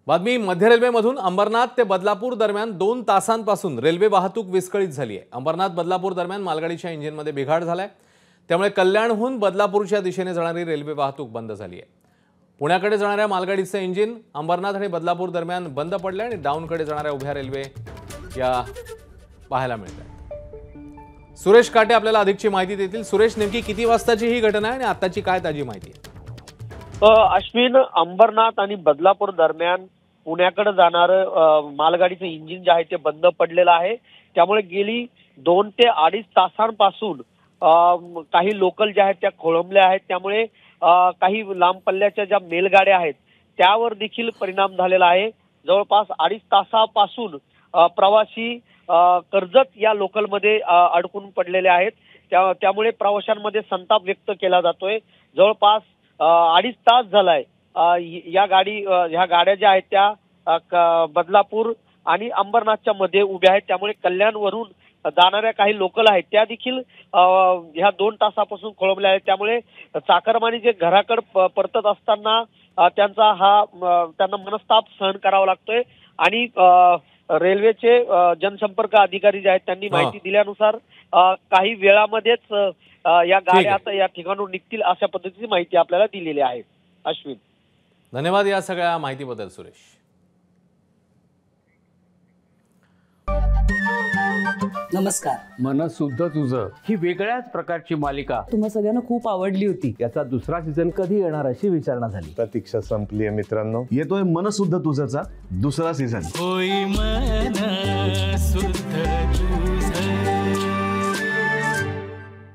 बातमी मध्य रेल्वेमधून अंबरनाथ ते बदलापूर दरम्यान 2 तासांपासून रेल्वे वाहतूक विस्कळीत झाली आहे। अंबरनाथ बदलापूर दरम्यान मालगाडीच्या इंजिनमध्ये बिघाड झालाय, त्यामुळे कल्याणहून बदलापूरच्या दिशेने जाणारी रेल्वे वाहतूक बंद झाली आहे। पुण्याकडे जाणाऱ्या मालगाडीचे इंजिन अंबरनाथ आणि बदलापूर दरम्यान बंद पडले आणि डाऊनकडे जाणाऱ्या उभ्या रेल्वे या पाहायला मिळतात। सुरेश काटे आपल्याला अधिकची माहिती देतील। सुरेश, नेमकी किती वाजताची ही घटना आहे आणि आताची काय ताजी माहिती आहे? अश्विन, अंबरनाथ आणि बदलापूर दरम्यान पुण्याकडे जाणार मालगाडीचं इंजिन जे आहे ते बंद पडलेलं आहे। त्यामुळे गेली 2 ते 2.5 तासांपासून काही लोकल ज्या आहेत त्या खोळंबल्या आहेत। त्यामुळे काही लांब पल्ल्याच्या ज्या मेलगाड्या आहेत त्यावर देखील परिणाम झालेला आहे। जवळपास 2.5 तासापासून प्रवासी कर्जत या लोकलमध्ये अडकून पडलेले आहेत। त्यामुळे प्रवाशांमध्ये संताप व्यक्त केला जातोय। जवळपास 2.5 तास झालाय ह्या गाड्या ज्या आहेत त्या बदलापूर आणि अंबरनाथच्या मध्ये उभ्या आहेत। त्यामुळे कल्याणवरून जाणाऱ्या काही लोकल आहेत त्या देखील ह्या 2 तासापासून खोळंबल्या आहेत। त्यामुळे चाकरमानी जे घराकडे परतत असताना त्यांना मनस्ताप सहन करावा लागतोय। आणि रेल्वेचे जनसंपर्क अधिकारी जे आहेत त्यांनी माहिती दिल्यानुसार काही वेळामध्येच या गाड्या आता या ठिकाणून निघतील अशा पद्धतीची माहिती आपल्याला दिलेली आहे। अश्विन, धन्यवाद या सगळ्या माहितीबद्दल सुरेश। नमस्कार। मन शुद्ध तुझं ही वेगळ्याच प्रकारची मालिका तुम्हा सगळ्यांना खूप आवडली होती। याचा दुसरा सीझन कधी येणार अशी विचारणा झाली। प्रतीक्षा संपली आहे मित्रांनो। येतोय मन शुद्ध तुझंचा दुसरा सीझन। होई मन शुद्ध